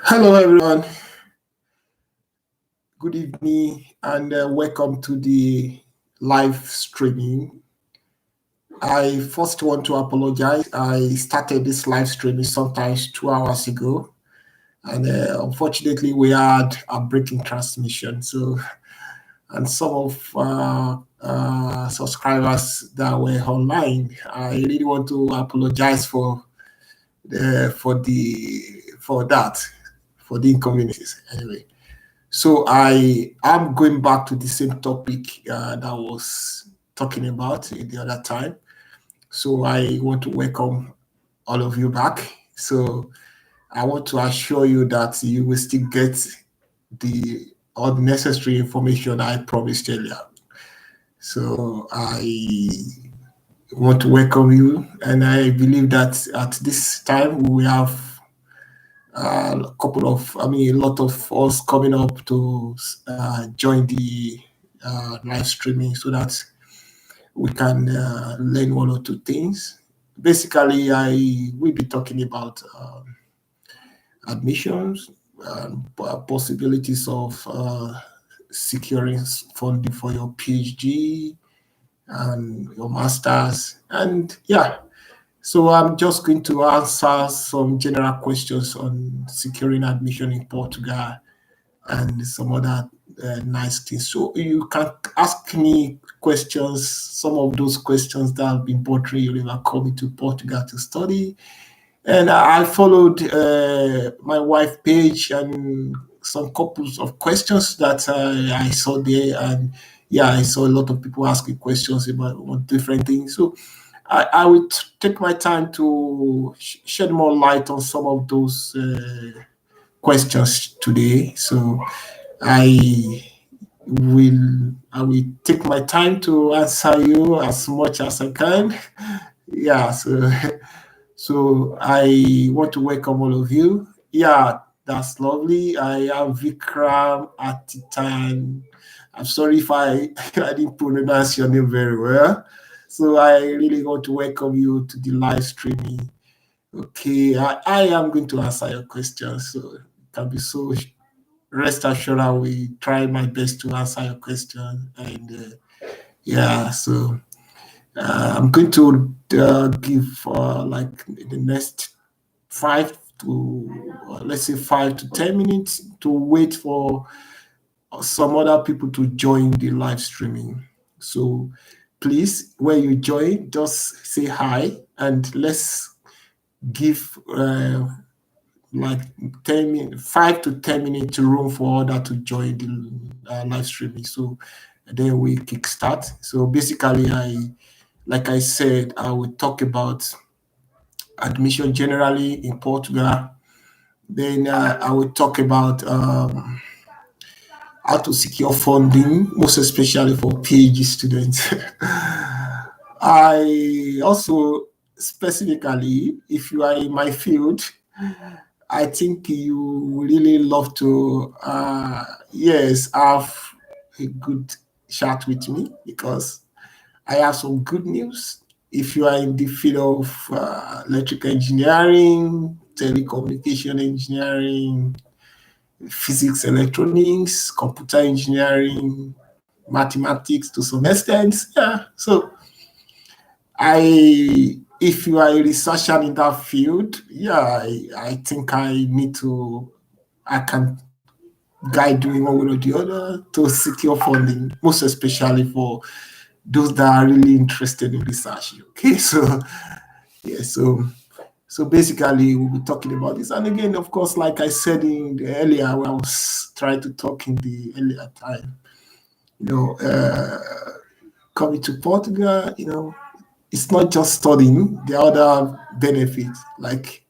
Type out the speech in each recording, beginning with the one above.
Hello, everyone. Good evening and welcome to the live streaming. I first want to apologize. I started this live streaming sometimes 2 hours ago, and unfortunately, we had a breaking transmission. So, and some of subscribers that were online, I really want to apologize for that, for the inconveniences. Anyway. So I am going back to the same topic that I was talking about the other time. So I want to welcome all of you back. So I want to assure you that you will still get the all the necessary information I promised earlier. So I want to welcome you, and I believe that at this time we have a couple of, a lot of us coming up to join the live streaming so that we can learn one or two things. Basically, I will be talking about admissions, possibilities of securing funding for your PhD and your masters, and yeah. So I'm just going to answer some general questions on securing admission in Portugal and some other nice things. So you can ask me questions, some of those questions that have been bothering you when coming to Portugal to study. And I followed my wife page and some couples of questions that I saw there. And yeah, I saw a lot of people asking questions about different things. So I will take my time to shed more light on some of those questions today. So I I will take my time to answer you as much as I can. Yeah, so so I want to welcome all of you. Yeah, that's lovely. I am Vikram Atitan. I'm sorry if I didn't pronounce your name very well. So I really want to welcome you to the live streaming. Okay, I am going to answer your questions. So it can be so rest assured I will try my best to answer your question. And yeah, so I'm going to give like the next 5 to 10 minutes to wait for some other people to join the live streaming. So please, when you join, just say hi and let's give like 5 to 10 minutes room for other to join the live streaming. So then we kickstart. So basically, like I said, I will talk about admission generally in Portugal. Then I will talk about how to secure funding, most especially for PhD students. I also specifically, if you are in my field, I think you really love to, yes, have a good chat with me because I have some good news. If you are in the field of electrical engineering, telecommunication engineering, physics, electronics, computer engineering, mathematics to some extent, yeah. So if you are a researcher in that field, yeah, I think I can guide you in one way or the other to secure funding, most especially for those that are really interested in research. Okay, so yeah, so basically we'll be talking about this. And again, of course, like I said in the earlier, when I was trying to talk in the earlier time, you know, coming to Portugal, it's not just studying, the other benefits like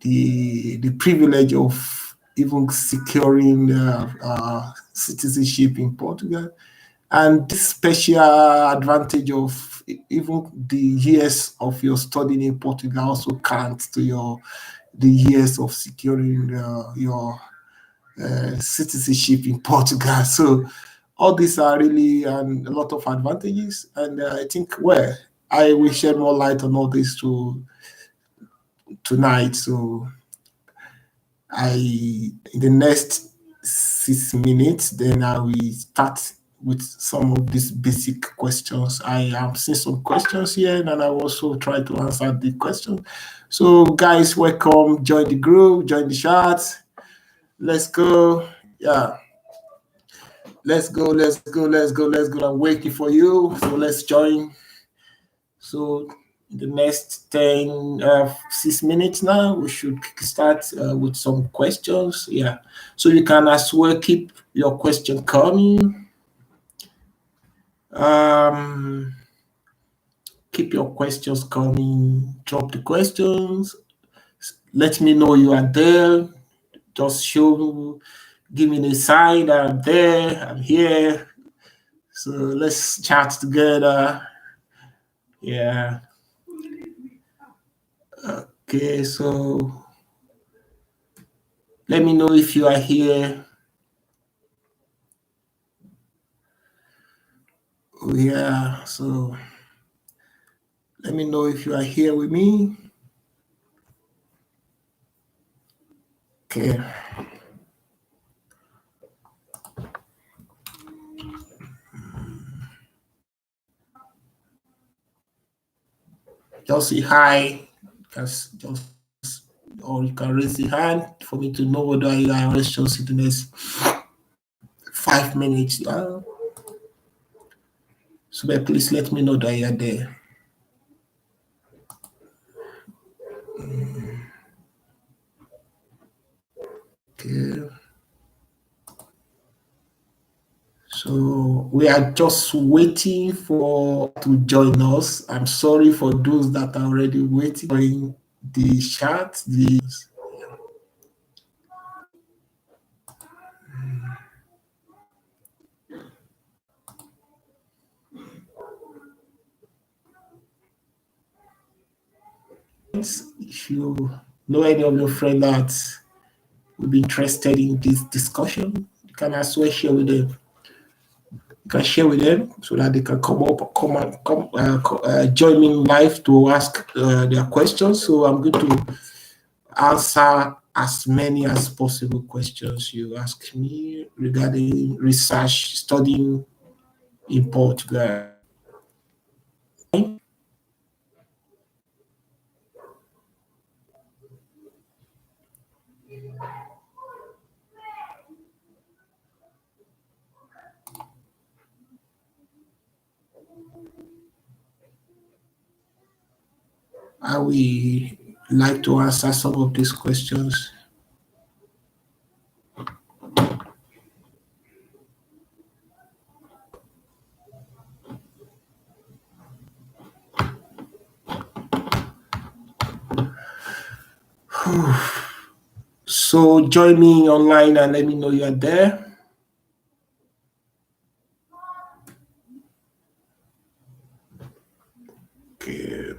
the privilege of even securing citizenship in Portugal, and this special advantage of even the years of your studying in Portugal also counts to the years of securing your citizenship in Portugal. So all these are really a lot of advantages, and I think I will shed more light on all this tonight. So in the next 6 minutes, then I will start with some of these basic questions. I have seen some questions here, and I will also try to answer the questions. So, guys, welcome. Join the group, join the chat. Let's go. Yeah. Let's go, let's go, let's go, let's go. I'm waiting for you. So let's join. So in the next 6 minutes now, we should start with some questions. Yeah. So you can as well keep your question coming. Keep your questions coming. Drop the questions. Let me know you are there. Just give me a sign I'm there, I'm here. So let's chat together. Yeah. Okay, so let me know if you are here. Oh, yeah, so let me know if you are here with me. Okay. Just say hi. Or you can raise the hand for me to know whether you are questions in the next 5 minutes. So please let me know that you are there. Okay. So we are just waiting for to join us. I'm sorry for those that are already waiting in the chat. If you know any of your friends that will be interested in this discussion, you can as well share with them. You can share with them so that they can join me live to ask their questions. So I'm going to answer as many as possible questions you ask me regarding research, studying in Portugal. I will like to answer some of these questions. So join me online and let me know you're there. Okay.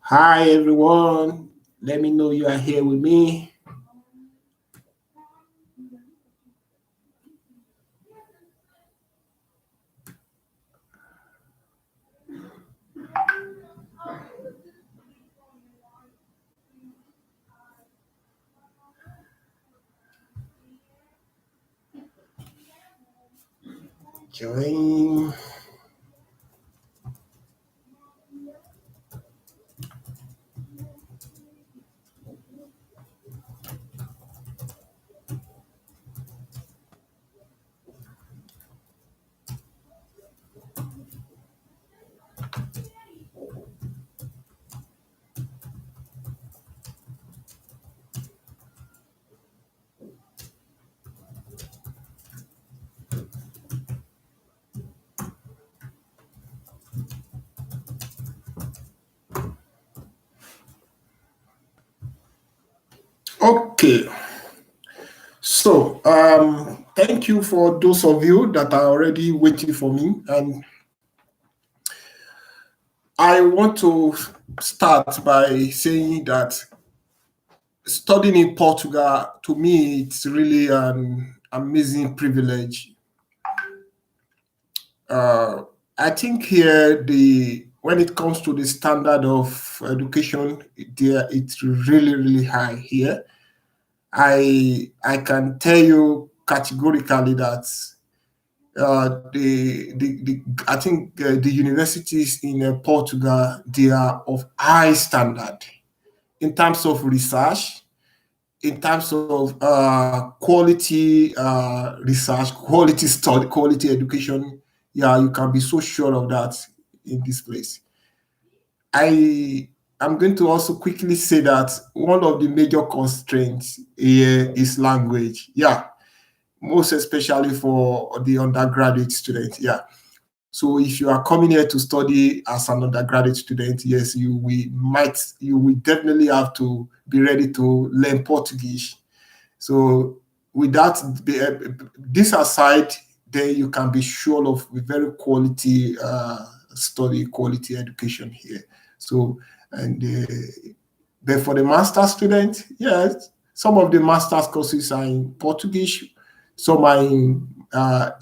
Hi everyone. Let me know you are here with me. Join. Okay. So thank you for those of you that are already waiting for me. And I want to start by saying that studying in Portugal, to me, it's really an amazing privilege. I think here when it comes to the standard of education, it's really, really high here. I can tell you categorically that I think the universities in Portugal, they are of high standard in terms of research, in terms of quality research, quality study, quality education. Yeah, you can be so sure of that in this place. I'm going to also quickly say that one of the major constraints here is language. Yeah, most especially for the undergraduate student. Yeah. So if you are coming here to study as an undergraduate student, yes, you will definitely have to be ready to learn Portuguese. So with that, this aside, then you can be sure of a very quality study, quality education here. So and but for the master student, yes, some of the master's courses are in Portuguese, some are in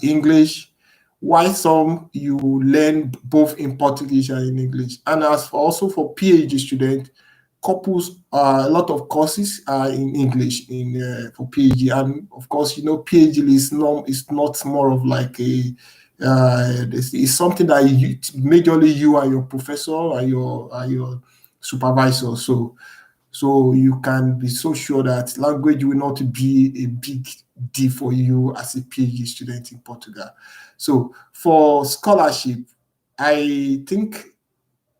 English, while some you learn both in Portuguese and in English. And as for also for PhD student, couples a lot of courses are in English in for PhD, and of course, PhD is not more of like a it's something that majorly you and your professor and your supervisor. So you can be so sure that language will not be a big deal for you as a PhD student in Portugal. So for scholarship, I think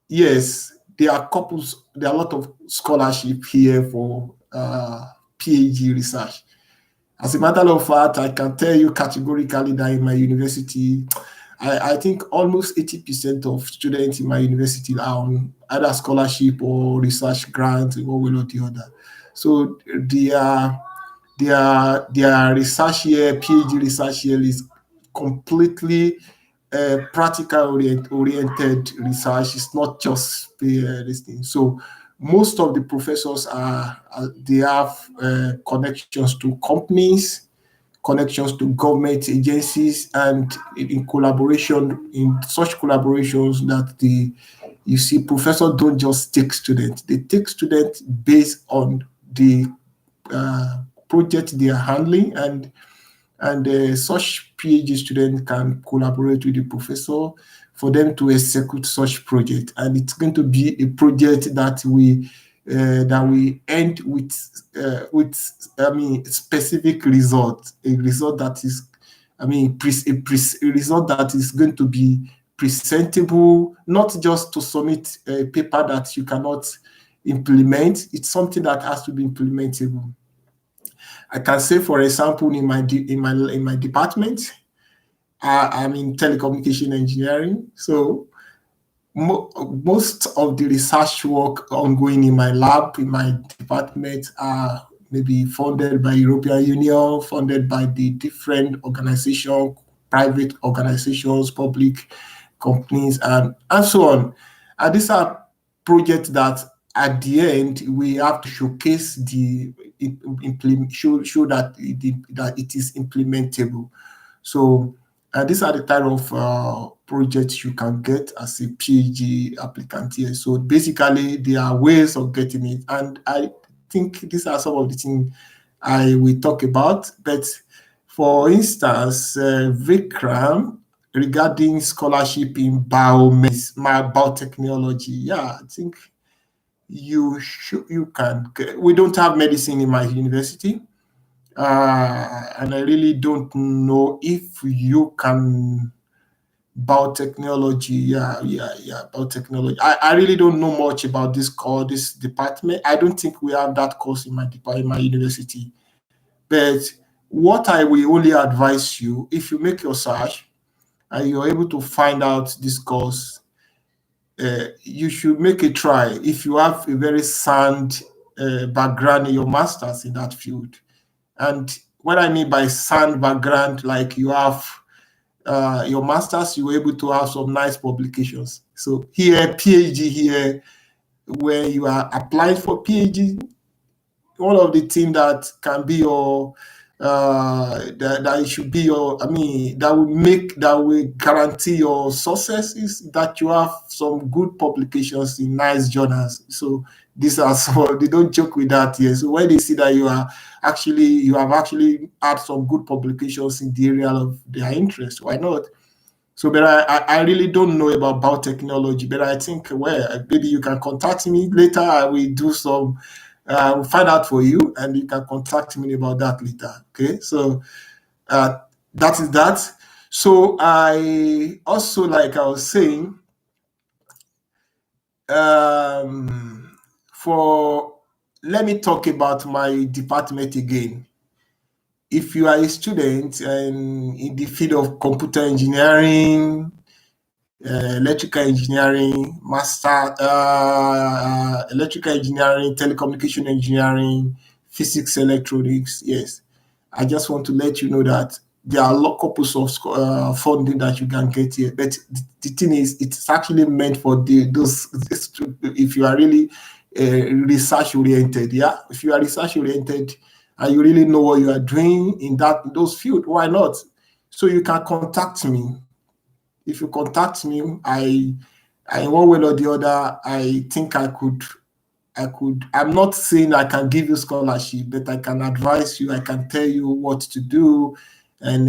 yes, there are a lot of scholarship here for PhD research. As a matter of fact, I can tell you categorically that in my university, I think almost 80% of students in my university are on either scholarship or research grants, one way or the other. So their research year, PhD research year, is completely practical oriented research. It's not just this thing. So most of the professors they have connections to companies, connections to government agencies, and in collaboration, in such collaborations that you see professors don't just take students, they take students based on the project they are handling, and such PhD student can collaborate with the professor for them to execute such project, and it's going to be a project that we end with specific result, a result that is a result that is going to be presentable, not just to submit a paper that you cannot implement. It's something that has to be implementable. I can say, for example, in my department, I'm in telecommunication engineering. So most of the research work ongoing in my lab, in my department, are maybe funded by European Union, funded by the different organizations, private organizations, public companies, and so on. And these are projects that at the end we have to showcase show that it is implementable. So these are the type of projects you can get as a PhD applicant here. So basically, there are ways of getting it, and I think these are some of the things I will talk about. But for instance, Vikram, regarding scholarship in biotechnology, yeah, I think you can get. We don't have medicine in my university, and I really don't know if you can. Biotechnology, yeah, biotechnology. I really don't know much about this department. I don't think we have that course in in my university. But what I will only advise you, if you make your search and you're able to find out this course, you should make a try if you have a very sound background in your masters in that field. And what I mean by sound background, like you have your masters, you were able to have some nice publications. So here, PhD here, where you are applying for PhD, one of the things that can be your that it should be your, I mean, that will guarantee your success is that you have some good publications in nice journals. So these are some, they don't joke with that here. So when they see that you have actually had some good publications in the area of their interest, why not? So, but I really don't know about biotechnology, but I think, well, maybe you can contact me later. I will do some, will find out for you, and you can contact me about that later. Okay, so uh, that is that. So I also, like I was saying, for let me talk about my department again. If you are a student and in the field of computer engineering, electrical engineering, master, electrical engineering, telecommunication engineering, physics, electronics. Yes, I just want to let you know that there are a lot couples of funding that you can get here. But the thing is, it's actually meant for those if you are really research oriented. Yeah, if you are research oriented and you really know what you are doing in those fields, why not? So you can contact me. If you contact me, I in one way or the other, I think I'm not saying I can give you scholarship, but I can advise you, I can tell you what to do, and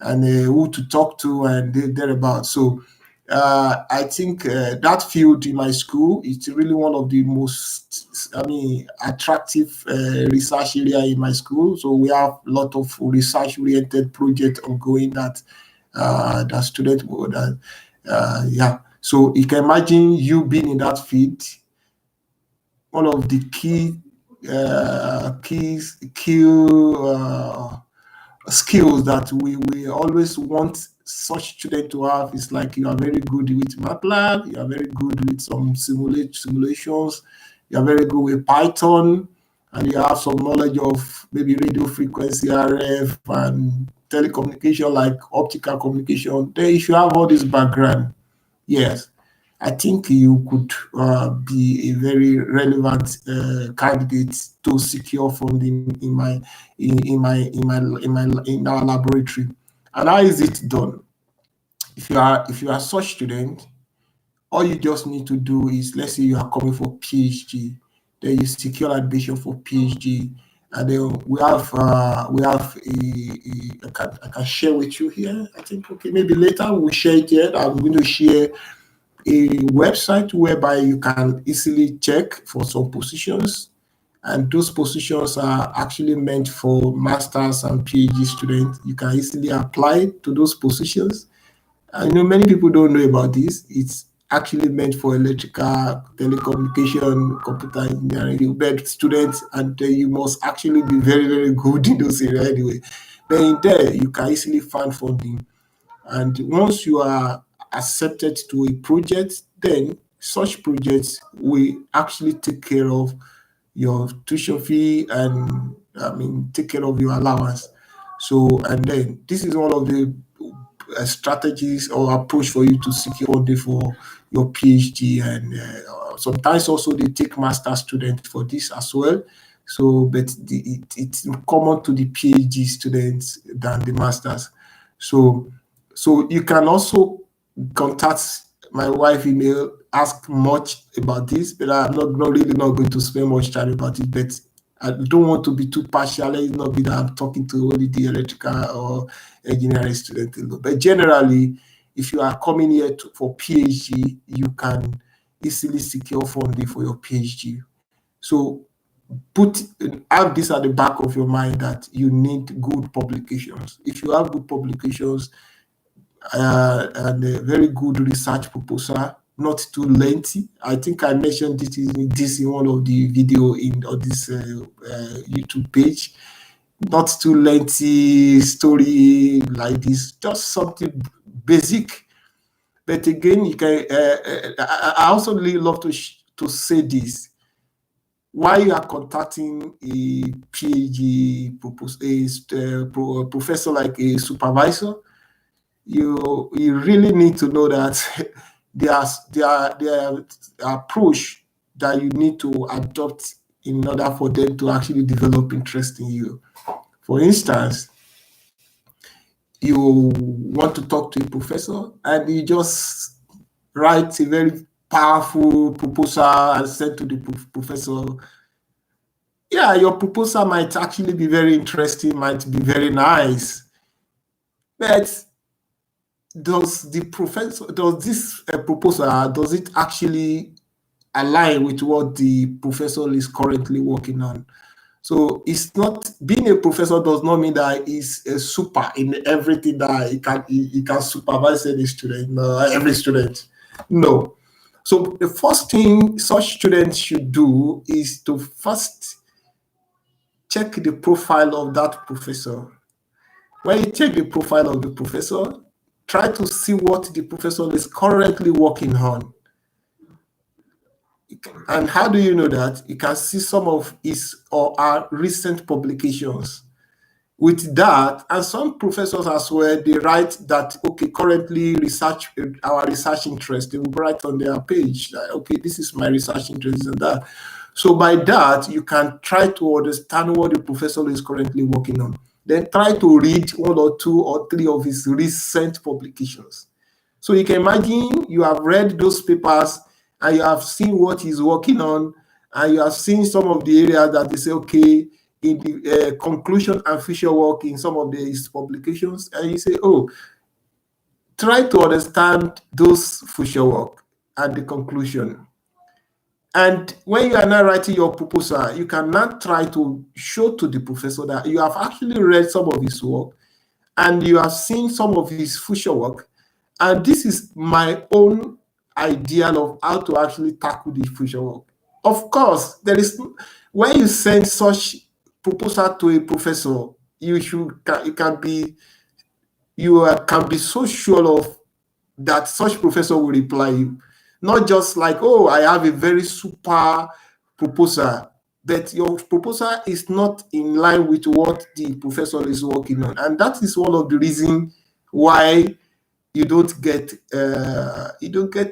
who to talk to, and thereabout. So I think that field in my school, it's really one of the most, I mean, attractive research area in my school. So we have a lot of research oriented projects ongoing that student would, yeah. So you can imagine you being in that field. One of the key skills that we always want such student to have is like you are very good with MATLAB, you are very good with some simulations, you are very good with Python, and you have some knowledge of maybe radio frequency, RF, and telecommunication like optical communication. Then if you have all this background, yes, I think you could be a very relevant candidate to secure funding in our laboratory. And how is it done? If you are such student, all you just need to do is, let's say you are coming for PhD, then you secure admission for PhD, and then I can share with you here. I think, okay, maybe later we'll share it here. I'm going to share a website whereby you can easily check for some positions, and those positions are actually meant for masters and PhD students. You can easily apply to those positions. I know many people don't know about this. It's actually meant for electrical, telecommunication, computer engineering. You bet students, and you must actually be very, very good in those areas anyway. But in there, you can easily find funding. And once you are accepted to a project, then such projects will actually take care of your tuition fee and, I mean, take care of your allowance. So, and then this is one of the strategies or approach for you to secure funding for your PhD. And sometimes also they take master students for this as well. So, but it's common to the PhD students than the masters. So, you can also contact my wife email, ask much about this, but I'm not really not going to spend much time about it. But I don't want to be too partial. Let it not be that I'm talking to only the electrical or engineering student alone. But generally, if you are coming here for PhD, you can easily secure funding for your PhD. So have this at the back of your mind that you need good publications. If you have good publications, and a very good research proposal, not too lengthy. I think I mentioned this in one of the video on this YouTube page. Not too lengthy story like this, just something basic. But again, you can. I also really love to say this. While you are contacting a PhD professor like a supervisor, you really need to know that there are approach that you need to adopt in order for them to actually develop interest in you. For instance, you want to talk to a professor and you just write a very powerful proposal and send to the professor. Yeah, your proposal might actually be very interesting, might be very nice, but does this proposal, does it actually align with what the professor is currently working on? So it's not, being a professor does not mean that he's a super in everything, that he can supervise any student, every student. No. So the first thing such students should do is to first check the profile of that professor. When you check the profile of the professor, try to see what the professor is currently working on. And how do you know that? You can see some of his or her recent publications. With that, and some professors as well, they write that, okay, currently our research interest, they will write on their page, like, okay, this is my research interest and that. So by that, you can try to understand what the professor is currently working on. Then try to read 1 or 2 or 3 of his recent publications. So you can imagine you have read those papers and you have seen what he's working on, and you have seen some of the areas that they say, okay, in the conclusion and future work in some of his publications, and you say, oh, try to understand those future work and the conclusion. And when you are now writing your proposal, you can now try to show to the professor that you have actually read some of his work and you have seen some of his future work, and this is my own idea of how to actually tackle the future work. Of course, when you send such proposal to a professor, you can be so sure of that such professor will reply you. Not just like, oh, I have a very super proposal, but your proposal is not in line with what the professor is working on. And that is one of the reasons why you don't get a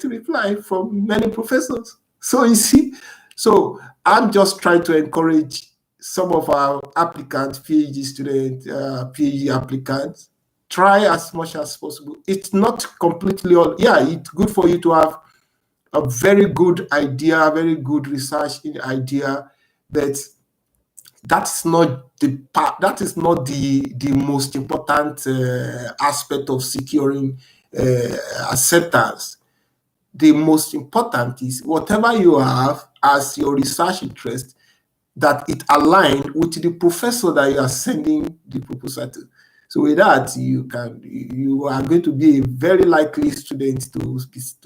reply from many professors. So you see, so I'm just trying to encourage some of our applicants, PhD students, PhD applicants, try as much as possible. It's not completely all, yeah, it's good for you to have a very good idea, very good research idea, but that's not the part, that is not the most important aspect of securing acceptance. The most important is whatever you have as your research interest, that it aligned with the professor that you are sending the proposal to. So with that, you are going to be a very likely student to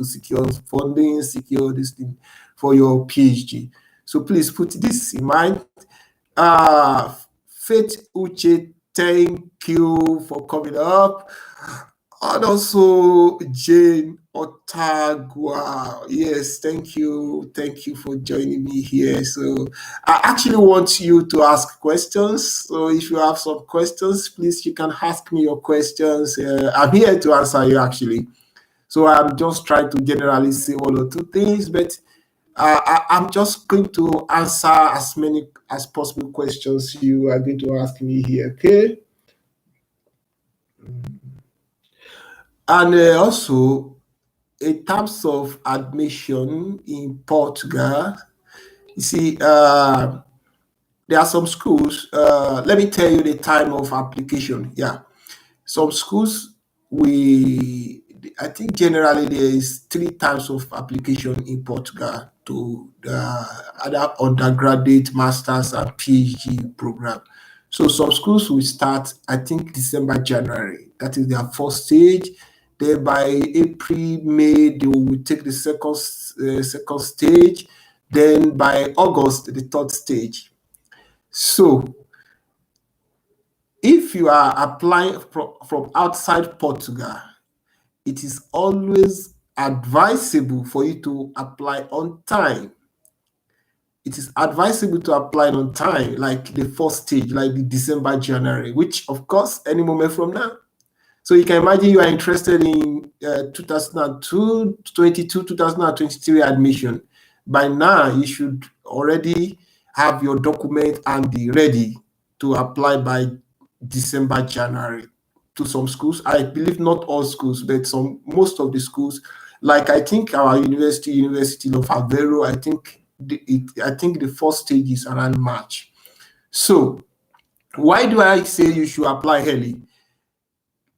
secure funding, secure this thing for your PhD. So please put this in mind. Faith Uche, thank you for coming up. And also Jane Otagua, yes, thank you for joining me here. So I actually want you to ask questions. So if you have some questions, please, you can ask me your questions. I'm here to answer you actually. So I'm just trying to generally say 1 or 2 things, but I'm just going to answer as many as possible questions you are going to ask me here, okay? And also, in terms of admission in Portugal, you see, there are some schools. Let me tell you the time of application. Yeah, some schools, I think generally there is 3 times of application in Portugal to the other undergraduate, masters, and PhD program. So some schools will start, I think, December, January. That is their first stage. Then by April, May, they will take the second stage. Then by August, the 3rd stage. So if you are applying from outside Portugal, it is always advisable for you to apply on time. It is advisable to apply on time, like the first stage, like the December, January, which of course, any moment from now. So you can imagine you are interested in 2022, 2023 admission. By now, you should already have your document and be ready to apply by December, January to some schools. I believe not all schools, but most of the schools. Like I think our University of Aveiro, I think the first stage is around March. So why do I say you should apply early?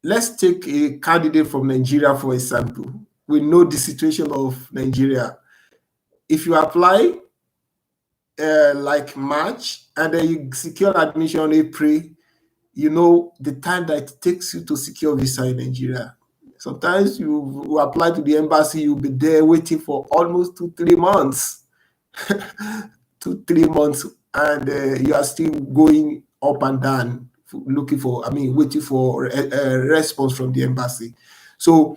Let's take a candidate from Nigeria, for example. We know the situation of Nigeria. If you apply like March and then you secure admission April, you know the time that it takes you to secure visa in Nigeria. Sometimes you apply to the embassy, you'll be there waiting for almost 2-3 months. 2-3 months, and you are still going up and down looking for, waiting for a response from the embassy. So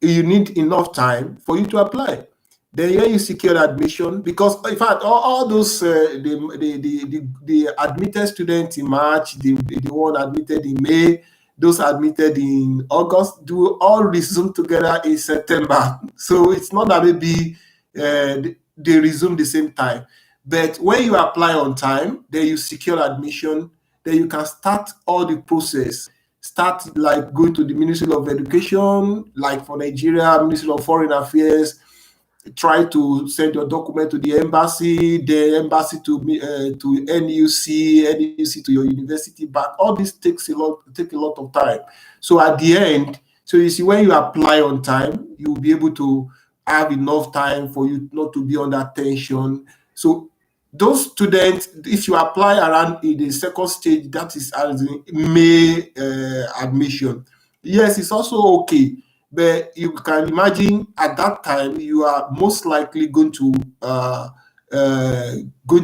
you need enough time for you to apply. Then when you secure admission, because in fact all those the admitted students in March, the one admitted in May, those admitted in August, do all resume together in September. So it's not that maybe they resume the same time. But when you apply on time, then you secure admission, then you can start all the process. Start like going to the Ministry of Education, like for Nigeria, Ministry of Foreign Affairs. Try to send your document to the embassy to NUC to your university. But all this take a lot of time. So at the end, so you see, when you apply on time, you'll be able to have enough time for you not to be under tension. So those students, if you apply around in the second stage, that is as in May admission, yes, it's also okay. But you can imagine at that time you are most likely going to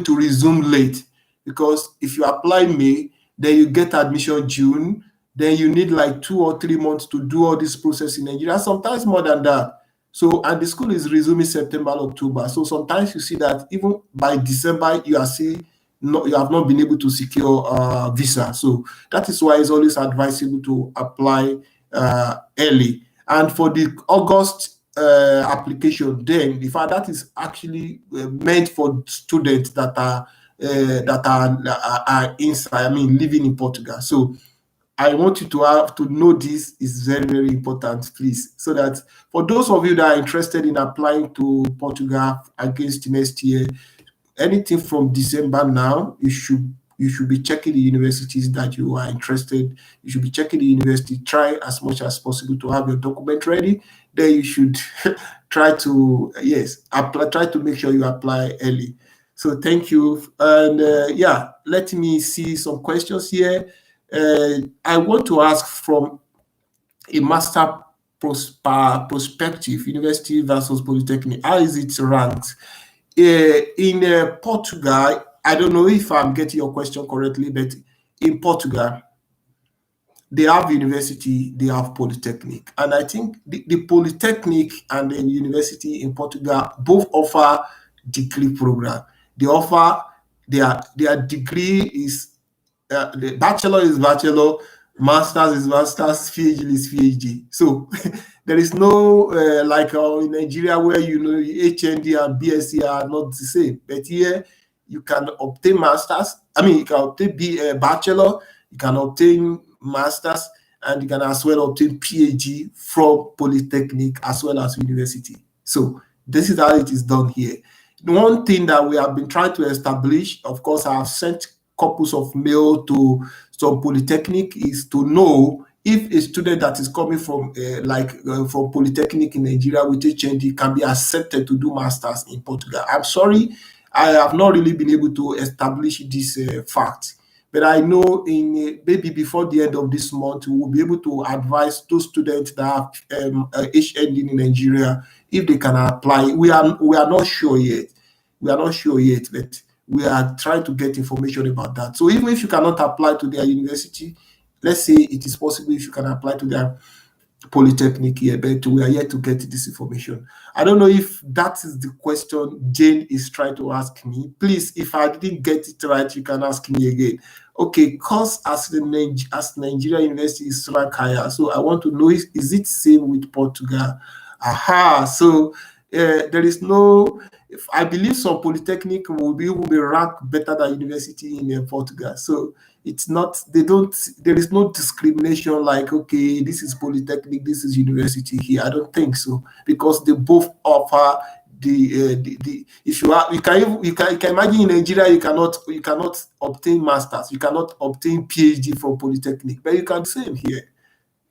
resume late, because if you apply May, then you get admission June, then you need like 2 or 3 months to do all this process in Nigeria, sometimes more than that. So, and the school is resuming September, October. So sometimes you see that even by December, you have not been able to secure visa. So that is why it's always advisable to apply early. And for the August application, then in fact that is actually meant for students that are inside, living in Portugal. So I want you to have to know this is very, very important, please. So that for those of you that are interested in applying to Portugal against next year, anything from December now, you should be checking the universities that you are interested. You should be checking the university. Try as much as possible to have your document ready. Then you should try to try to make sure you apply early. So thank you. And let me see some questions here. I want to ask from a master perspective, university versus polytechnic, how is it ranked? In Portugal, I don't know if I'm getting your question correctly, but in Portugal, they have university, they have polytechnic. And I think the polytechnic and the university in Portugal both offer degree program. They offer their degree is the bachelor is bachelor, master's is master's, PhD is PhD. So there is no like in Nigeria where HND and BSc are not the same. But here you can obtain masters. You can obtain bachelor, you can obtain masters, and you can as well obtain PhD from polytechnic as well as university. So this is how it is done here. One thing that we have been trying to establish, of course, I have sent couples of mail to some polytechnic, is to know if a student that is coming from from polytechnic in Nigeria with HND can be accepted to do masters in Portugal. I'm sorry, I have not really been able to establish this fact, but I know in maybe before the end of this month we will be able to advise those students that have HND in Nigeria if they can apply. We are not sure yet. But we are trying to get information about that. So even if you cannot apply to their university, let's say it is possible if you can apply to their polytechnic here, but we are yet to get this information. I don't know if that is the question Jane is trying to ask me. Please, if I didn't get it right, you can ask me again. Okay, course as Nigeria university is ranked higher. So I want to know, is it same with Portugal? Aha, so there is no. I believe some polytechnic will be ranked better than university in Portugal. So it's not. They don't. There is no discrimination like, okay, this is polytechnic, this is university here. I don't think so, because they both offer the if you are, you can imagine in Nigeria you cannot obtain masters, you cannot obtain PhD from polytechnic, but you can do the same here,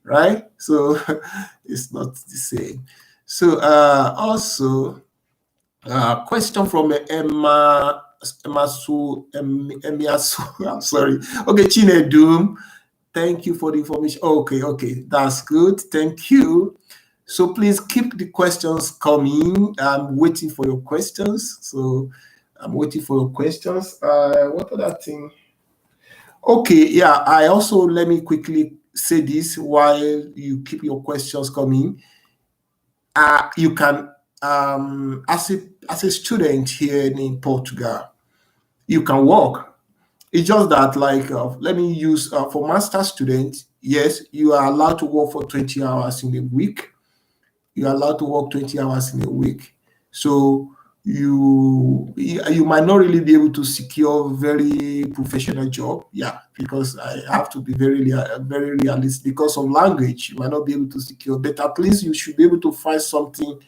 right? So it's not the same. So also question from Emiasu. I'm sorry. Okay, Chinedum. Thank you for the information. Okay, that's good. Thank you. So please keep the questions coming. I'm waiting for your questions. So I'm waiting for your questions. What other thing? Okay, yeah. I also, let me quickly say this while you keep your questions coming. You can, as a student here in Portugal, you can work. It's just that, like, let me use for master students. Yes, you are allowed to work for 20 hours in a week. You are allowed to work 20 hours in a week. So you might not really be able to secure very professional job, yeah, because I have to be very realistic. Because of language, you might not be able to secure, but at least you should be able to find something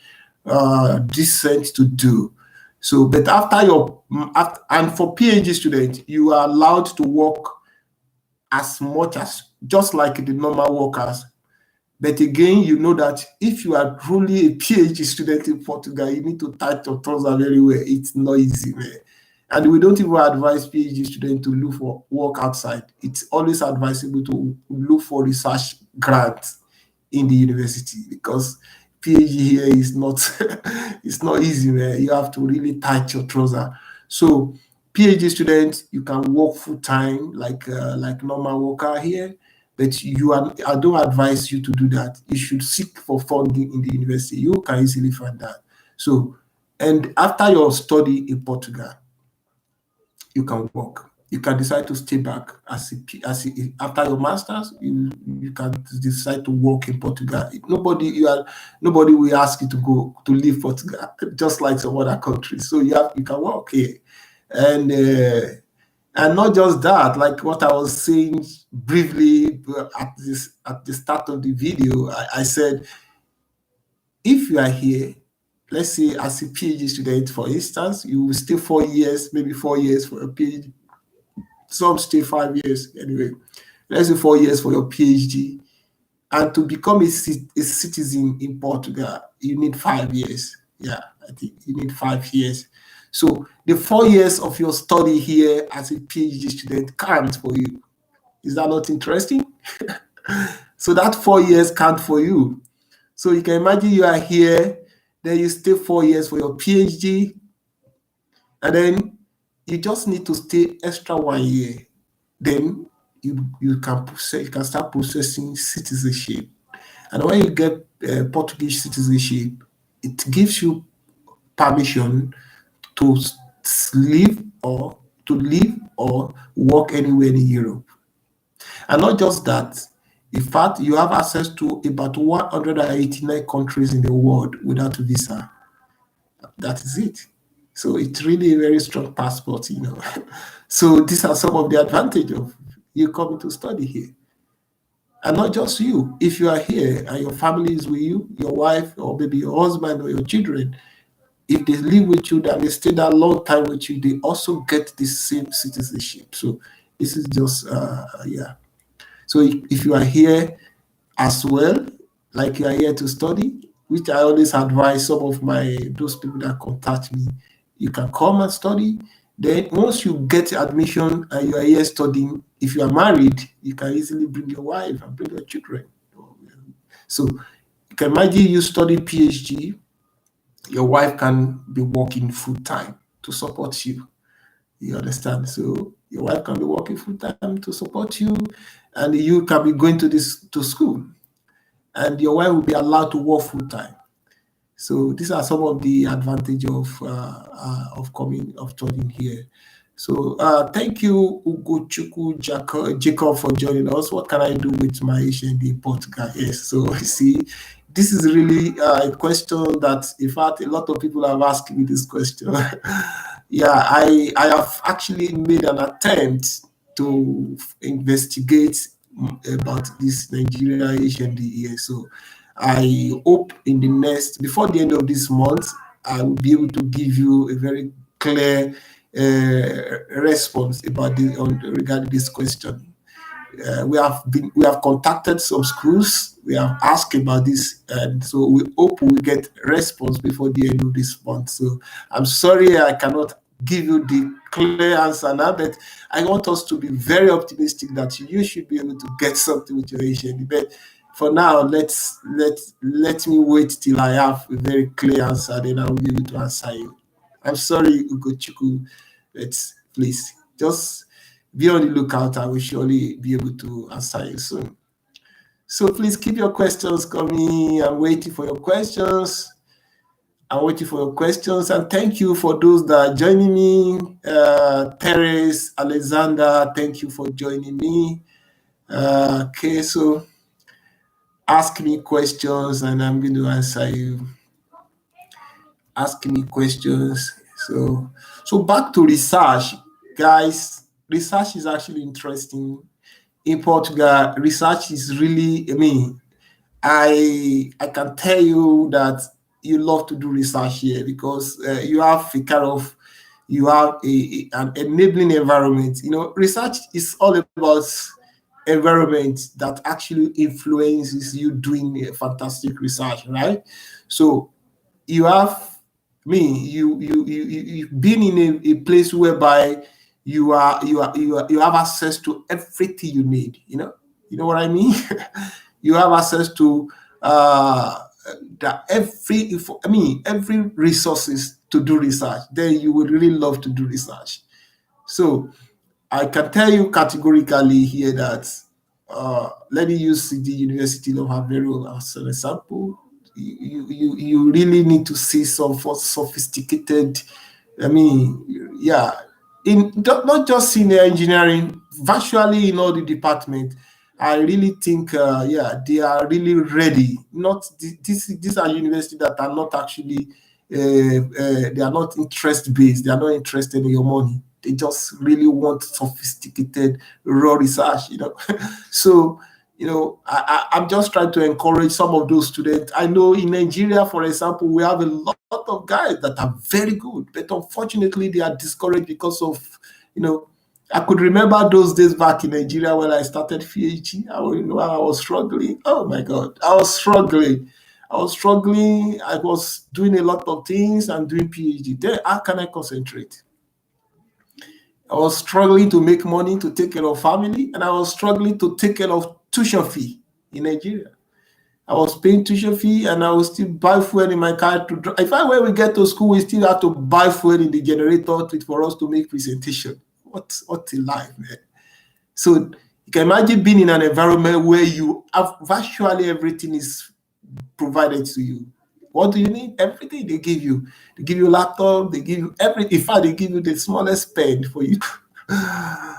decent to do. So, but after and for PhD students, you are allowed to work as much as just like the normal workers. But again, you know that if you are truly a PhD student in Portugal, you need to touch your trouser very well. It's not easy, man. And we don't even advise PhD students to look for work outside. It's always advisable to look for research grants in the university, because PhD here is not it's not easy, man. You have to really touch your trouser. So PhD students, you can work full time like normal worker here, but I don't advise you to do that. You should seek for funding in the university. You can easily find that. So, and after your study in Portugal, you can work. You can decide to stay back after your masters. You can decide to work in Portugal. Nobody will ask you to go to leave Portugal, just like some other countries. So you can work here, and not just that. Like what I was saying briefly at the start of the video, I said, if you are here, let's say as a PhD student, for instance, you will stay 4 years, maybe 4 years for a PhD. Some stay 5 years anyway. Let's say 4 years for your PhD. And to become a citizen in Portugal, you need 5 years. Yeah, I think you need 5 years. So the 4 years of your study here as a PhD student counts for you. Is that not interesting? So that 4 years count for you. So you can imagine you are here, then you stay 4 years for your PhD, and then you just need to stay extra 1 year. Then you can start processing citizenship. And when you get Portuguese citizenship, it gives you permission to live or work anywhere in Europe. And not just that, in fact, you have access to about 189 countries in the world without a visa. That is it. So it's really a very strong passport, you know. So these are some of the advantages of you coming to study here. And not just you. If you are here and your family is with you, your wife or maybe your husband or your children, if they live with you, that they stay that long time with you, they also get the same citizenship. So this is just yeah. So if you are here as well, like you are here to study, which I always advise some of those people that contact me, you can come and study. Then once you get admission and you are here studying, if you are married, you can easily bring your wife and bring your children. So you can imagine you study PhD, your wife can be working full time to support you. You understand? So your wife can be working full time to support you, and you can be going to school, and your wife will be allowed to work full time. So these are some of the advantages of studying here. So thank you, Ugochukwu Jacob, for joining us. What can I do with my HND in Portugal? Yes, so see, this is really a question that, in fact, a lot of people have asked me this question. Yeah, I have actually made an attempt to investigate about this Nigeria HND here. So I hope before the end of this month, I will be able to give you a very clear response regarding this question. We have contacted some schools. We have asked about this, and so we hope we get response before the end of this month. So I'm sorry I cannot give you the clear answer now, but I want us to be very optimistic that you should be able to get something with your Asian. But for now, let me wait till I have a very clear answer, then I will be able to answer you. I'm sorry, Ugochukwu, but please just be on the lookout. I will surely be able to answer you soon. So please keep your questions coming. I'm waiting for your questions. And thank you for those that are joining me. Teres, Alexander, thank you for joining me. Okay, so ask me questions and I'm going to answer you. Ask me questions. So back to research, guys. Research is actually interesting. In Portugal, research is really, I can tell you that you love to do research here because you have an enabling environment. Research is all about environment that actually influences you doing fantastic research, right? So you have you've been in a place whereby you have access to everything you need. You know what I mean. You have access to every resources to do research. Then you would really love to do research. So I can tell you categorically here that let me use the University of Aveiro as an example. You really need to see some sophisticated, not just senior engineering, virtually in all the departments. I really think, they are really ready. These are universities that are not actually, they are not interest based. They are not interested in your money. They just really want sophisticated raw research. So I'm just trying to encourage some of those students. I know in Nigeria, for example, we have a lot of guys that are very good, but unfortunately they are discouraged because of, I could remember those days back in Nigeria when I started PhD. I was struggling. Oh my God, I was struggling. I was doing a lot of things and doing PhD. Then how can I concentrate? I was struggling to make money to take care of family, and I was struggling to take care of tuition fee in Nigeria. I was paying tuition fee, and I would still buy fuel in my car to drive. In fact, when we get to school, we still have to buy fuel in the generator for us to make presentation. What a life, man! So you can imagine being in an environment where you have virtually everything is provided to you. What do you need? Everything they give you. They give you a laptop, they give you everything. In fact, they give you the smallest pen for you.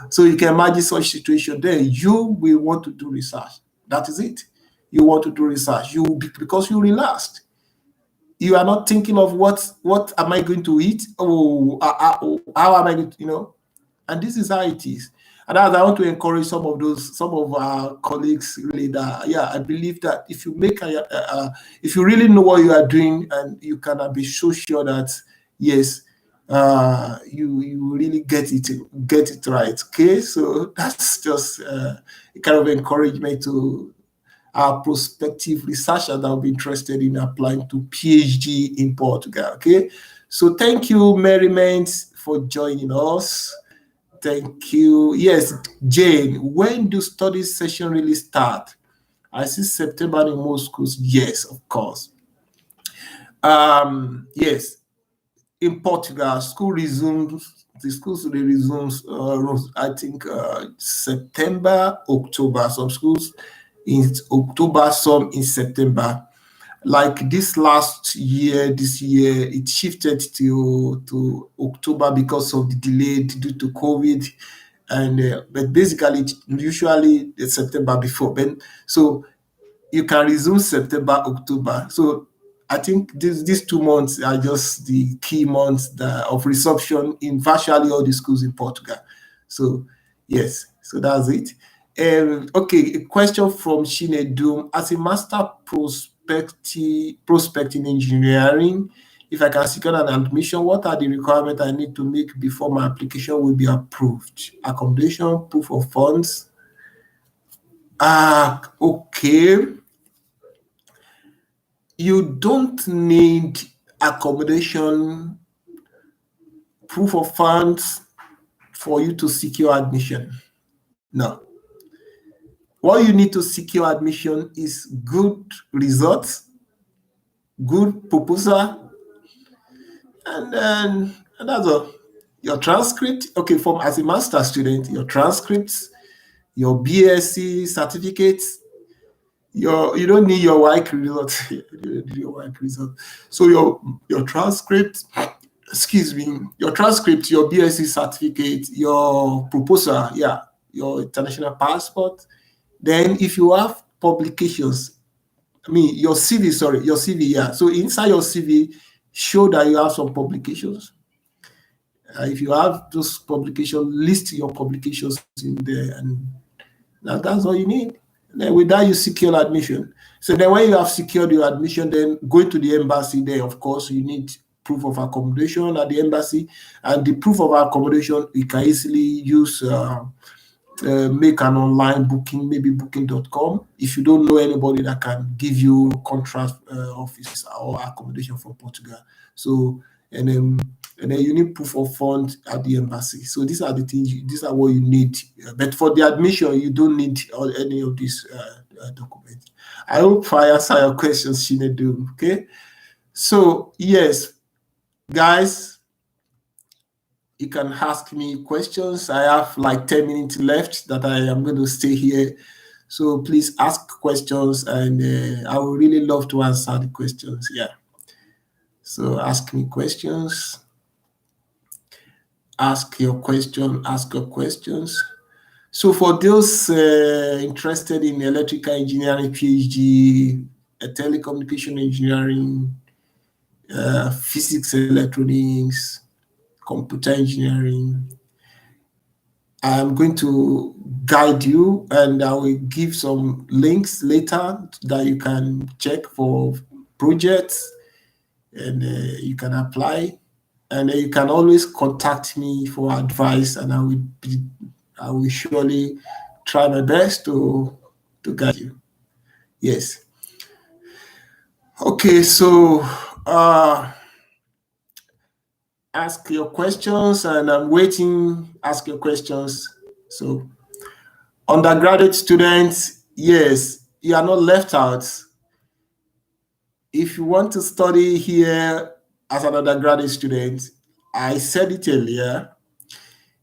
So you can imagine such situation. Then you will want to do research. That is it. You want to do research. Because you relaxed. You are not thinking of what am I going to eat? How am I going to, and this is how it is. And as I want to encourage some of our colleagues, really, that I believe that if you if you really know what you are doing, and you can be so sure that yes, you really get it right. Okay, so that's just a kind of encouragement to our prospective researcher that will be interested in applying to PhD in Portugal. Okay, so thank you, Merriment, for joining us. Thank you. Yes, Jane, when do study session really start? I see September in most schools. Yes, of course. Yes, in Portugal, the schools resumes, I think, September, October. Some schools in October, some in September. Like this year, it shifted to October because of the delay due to COVID, and but basically usually it's September before. Then so you can resume September, October. So I think these 2 months are just the key months of resumption in virtually all the schools in Portugal. So yes, so that's it. Okay, a question from Shine Doom. As a master prospect in engineering, if I can secure an admission, what are the requirements I need to make before my application will be approved? Accommodation, proof of funds. Okay. You don't need accommodation, proof of funds for you to secure admission. No. What you need to secure admission is good results, good proposal, and then and that's all. Your transcript, okay, from as a master student, your transcripts, your BSc certificates, you don't need your WIC result. You don't need your WIC result. So your transcript, excuse me, your transcript, your BSc certificate, your proposal, yeah, your international passport. Then if you have publications, I mean your CV, sorry, your CV, yeah. So inside your CV, show that you have some publications. If you have those publications, list your publications in there, and that's all you need. Then with that, you secure admission. So then when you have secured your admission, then going to the embassy there, of course, you need proof of accommodation at the embassy. And the proof of accommodation, you can easily use, make an online booking, maybe booking.com. If you don't know anybody that can give you contract office or accommodation from Portugal. So, and then you need proof of funds at the embassy. So these are the things. These are what you need. But for the admission, you don't need any of these documents. I hope I answer your questions, Shinedu. Okay. So yes, guys, you can ask me questions. I have like 10 minutes left that I am going to stay here. So please ask questions, and I would really love to answer the questions. Yeah. So ask me questions. Ask your questions. So for those interested in electrical engineering PhD, telecommunication engineering, physics, electronics, computer engineering, I'm going to guide you, and I will give some links later that you can check for projects, and you can apply. And you can always contact me for advice, and I will surely try my best to guide you. Yes. Okay, so ask your questions, and I'm waiting. Ask your questions. So, undergraduate students, yes, you are not left out. If you want to study here as an undergraduate student, I said it earlier,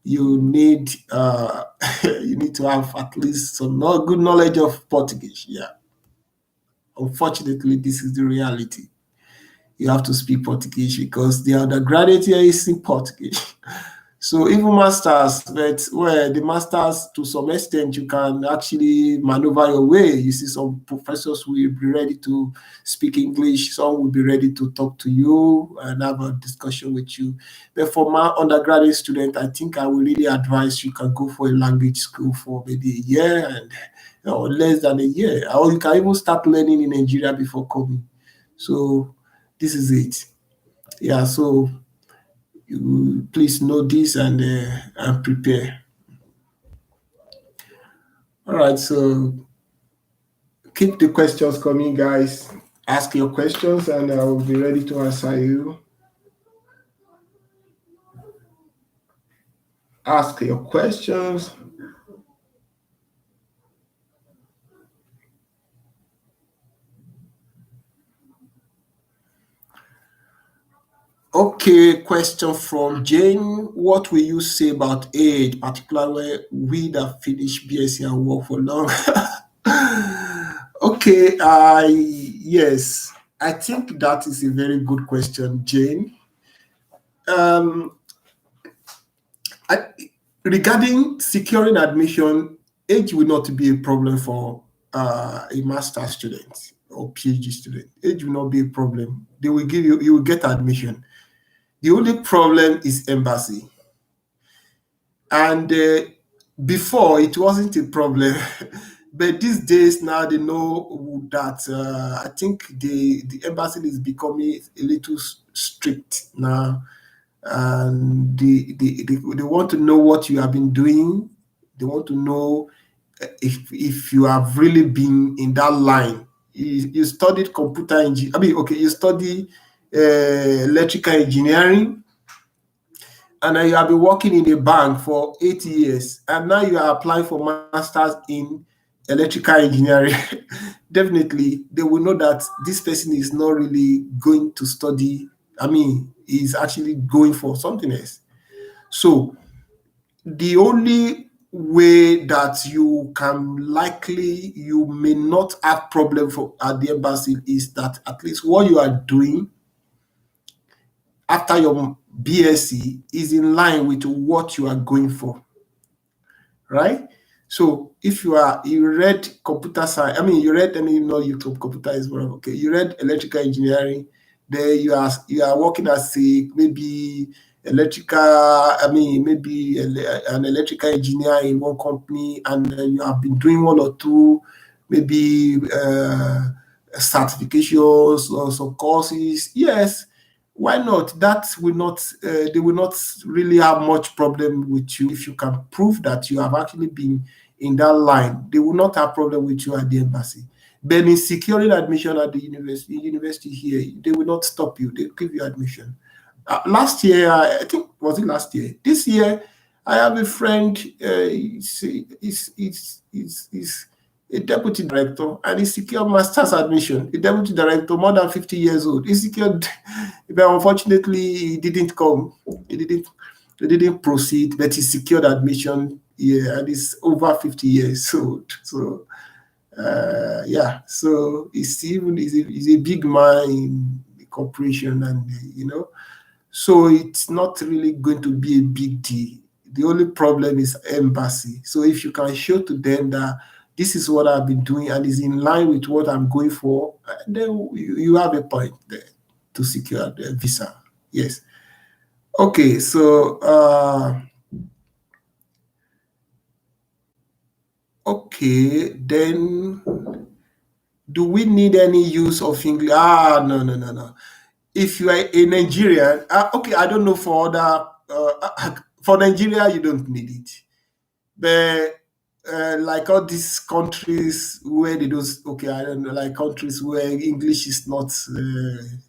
you need you need to have at least some good knowledge of Portuguese. Yeah. Unfortunately, this is the reality. You have to speak Portuguese because the undergraduate here is in Portuguese. So even masters, but where the masters, to some extent, you can actually maneuver your way. You see, some professors will be ready to speak English. Some will be ready to talk to you and have a discussion with you. But for my undergraduate student, I think I will really advise you can go for a language school for maybe a year and or less than a year, or you can even start learning in Nigeria before coming. So this is it. Yeah. So you please know this and prepare. All right, so keep the questions coming, guys. Ask your questions, and I will be ready to answer you. Ask your questions. Okay, question from Jane. What will you say about age, particularly we that finish BSc and work for long? Okay, yes. I think that is a very good question, Jane. Um, Regarding securing admission, age will not be a problem for a master's student or PhD student. Age will not be a problem. They will give you, you will get admission. The only problem is embassy. And before it wasn't a problem, but these days now they know that I think the embassy is becoming a little strict now, and they want to know what you have been doing. They want to know if you have really been in that line. You studied computer engineering. I mean, okay, you study electrical engineering, and then you have been working in a bank for 8 years, and now you are applying for masters in electrical engineering. Definitely, they will know that this person is not really going to study. I mean, he's actually going for something else. So the only way that you may not have problem for at the embassy is that at least what you are doing after your BSc is in line with what you are going for, right? So if you read computer science, you read, you know, computer is one, okay, you read electrical engineering, then you are working as a maybe maybe an electrical engineer in one company, and you have been doing one or two maybe certifications or some courses. Yes, why not? That will not they will not really have much problem with you if you can prove that you have actually been in that line. They will not have problem with you at the embassy. But in securing admission at the university here, they will not stop you. They give you admission. Last year, I think, was it last year? This year, I have a friend. He's a deputy director, and he secured master's admission. A deputy director, more than 50 years old. He secured, but unfortunately, he didn't come. He didn't proceed, but he secured admission. Yeah, and he's over 50 years old. So, yeah. So he's a big man in the corporation, and you know. So it's not really going to be a big deal. The only problem is embassy. So if you can show to them that this is what I've been doing and is in line with what I'm going for, then you have a point there to secure the visa. Yes. Okay, so okay, then do we need any use of English? No. If you are a Nigerian, okay, I don't know for other, for Nigeria, you don't need it. But like all these countries where they don't, okay, I don't know, like countries where English is not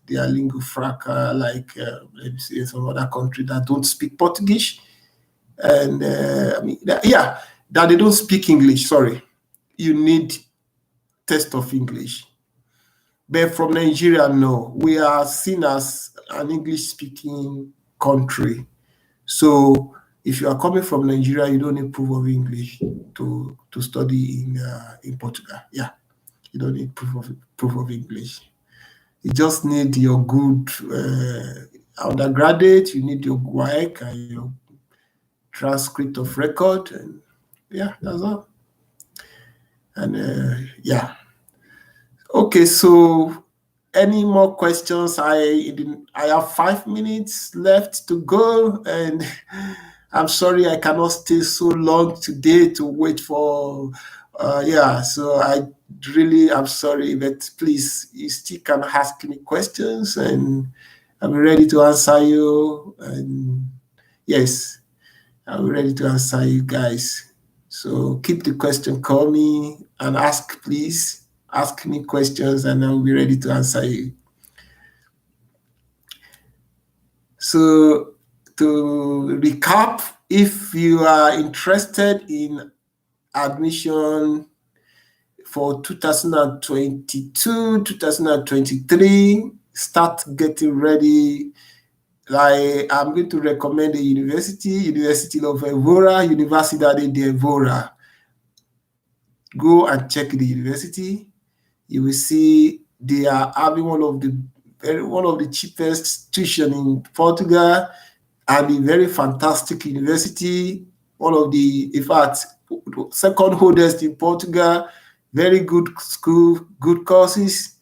their lingua franca, like let me say some other country that don't speak Portuguese, and that they don't speak English. Sorry, you need test of English. But from Nigeria, no, we are seen as an English-speaking country. So if you are coming from Nigeria, you don't need proof of English to study in Portugal. Yeah, you don't need proof of English. You just need your good undergraduate. You need your WAEC and your transcript of record, and yeah, that's all. And yeah. Okay, so any more questions? I have 5 minutes left to go, and I'm sorry I cannot stay so long today to wait for. So I'm sorry, but please, you still can ask me questions, and I'm ready to answer you. And yes, I'm ready to answer you guys. So keep the question coming and ask, please. Ask me questions and I'll be ready to answer you. So to recap, if you are interested in admission for 2022, 2023, start getting ready. I'm going to recommend the University of Evora, Universidade de Evora. Go and check the university. You will see They are having one of the cheapest tuition in Portugal, and a very fantastic university. One of the, in fact, second oldest in Portugal. Very good school, good courses,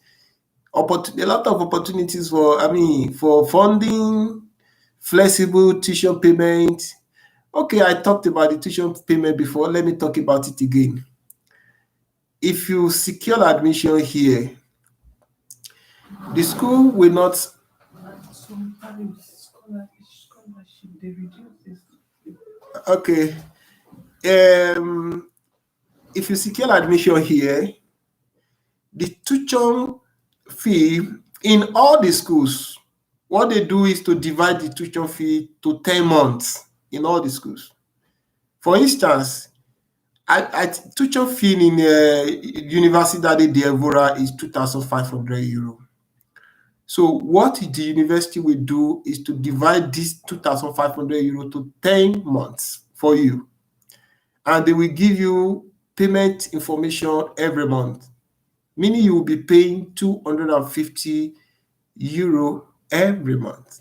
a lot of opportunities for funding, flexible tuition payment. Okay, I talked about the tuition payment before. Let me talk about it again. If you secure admission here, the school will not. Sometimes scholarship they reduce this. Okay. If you secure admission here, the tuition fee in all the schools, what they do is to divide the tuition fee to 10 months in all the schools. For instance, tuition fee in Universidade de Évora is €2,500. So what the university will do is to divide this €2,500 to 10 months for you. And they will give you payment information every month, meaning you will be paying €250 every month.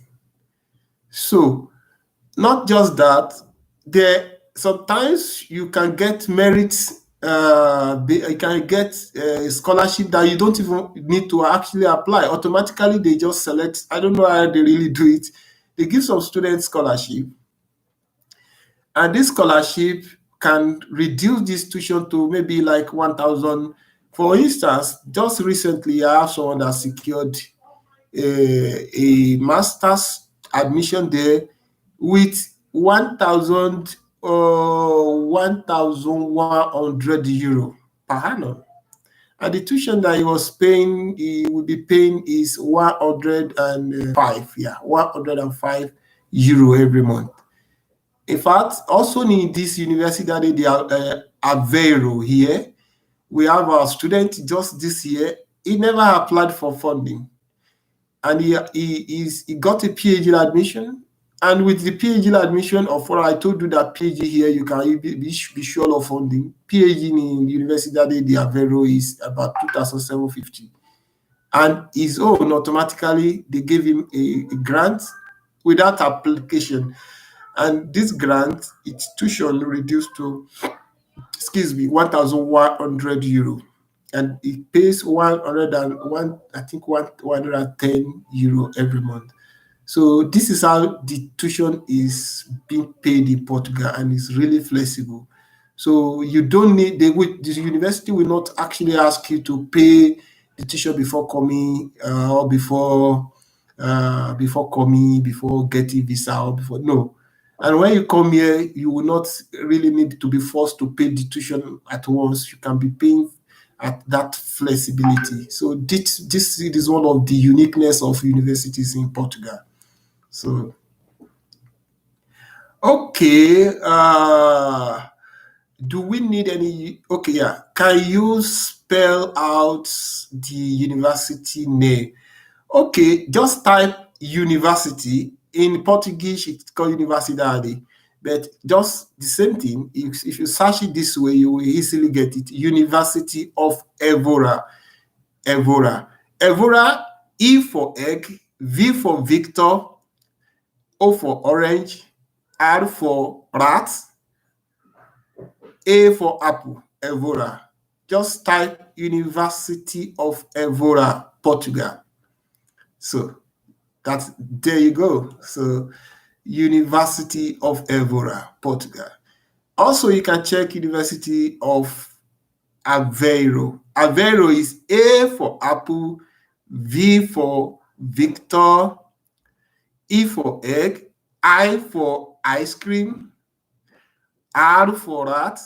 So not just that, sometimes you can get merits. You can get a scholarship that you don't even need to actually apply. Automatically, they just select. I don't know how they really do it. They give some students scholarship, and this scholarship can reduce this tuition to maybe like 1,000. For instance, just recently, I have someone that secured a master's admission there with €1,100 per annum. And the tuition that he will be paying is 105, €105 every month. In fact, also in this university that they are Aveiro here, we have our student just this year. He never applied for funding, and he got a PhD admission. And with the PhD admission of what I told you, that PhD here, you can be sure of funding. PhD in the University de Aveiro is about 2,750. And his own, automatically, they gave him a grant without application. And this grant, its tuition reduced to, €1,100. And it pays €110 every month. So this is how the tuition is being paid in Portugal, and it's really flexible. So you don't need, the university will not actually ask you to pay the tuition before coming, or before coming, before getting visa, or before, no. And when you come here, you will not really need to be forced to pay the tuition at once. You can be paying at that flexibility. So this is one of the uniqueness of universities in Portugal. So, okay, do we need any? Okay, yeah. Can you spell out the university name? Okay, just type university. In Portuguese, it's called Universidade, but just the same thing. If you search it this way, you will easily get it. University of Évora. Évora. Évora, E for egg, V for Victor, O for orange, R for rat, A for apple, Évora. Just type University of Évora, Portugal. So there you go. So University of Évora, Portugal. Also, you can check University of Aveiro. Aveiro is A for apple, V for Victor, E for egg, I for ice cream, R for rat,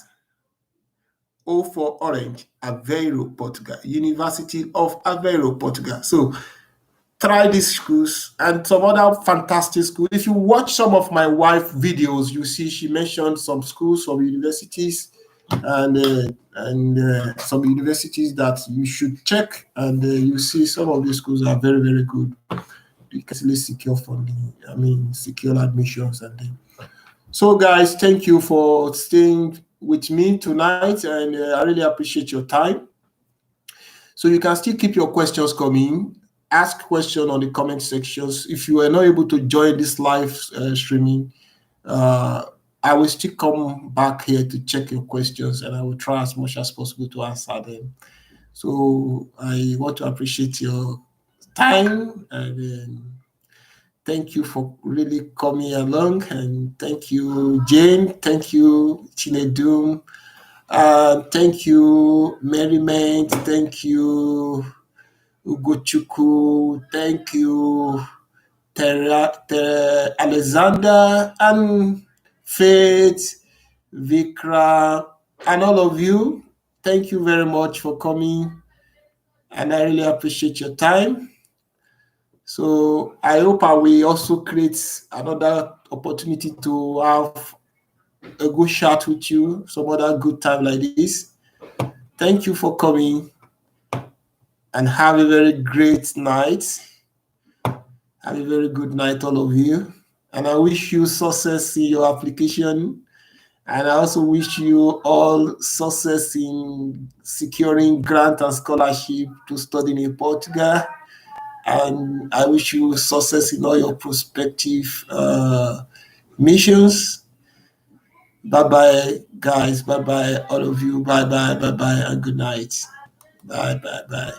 O for orange. Aveiro, Portugal. University of Aveiro, Portugal. So try these schools and some other fantastic schools. If you watch some of my wife videos, you see she mentioned some schools, some universities, and some universities that you should check. And you see some of these schools are very, very good. You can easily secure funding. Secure admissions and then. So, guys, thank you for staying with me tonight, and I really appreciate your time. So you can still keep your questions coming. Ask question on the comment sections. If you are not able to join this live streaming, uh, I will still come back here to check your questions, and I will try as much as possible to answer them. So I want to appreciate your time, and thank you for really coming along. And thank you, Jane. Thank you, Chinedum. Thank you, Merriment. Thank you, Ugochukwu. Thank you, Alexander and Faith, Vikra, and all of you. Thank you very much for coming, and I really appreciate your time. So I hope I will also create another opportunity to have a good chat with you some other good time like this. Thank you for coming, and have a very great night. Have a very good night, all of you. And I wish you success in your application. And I also wish you all success in securing grant and scholarship to study in Portugal. And I wish you success in all your prospective missions. Bye bye, guys. Bye bye, all of you. Bye bye, and good night. Bye bye.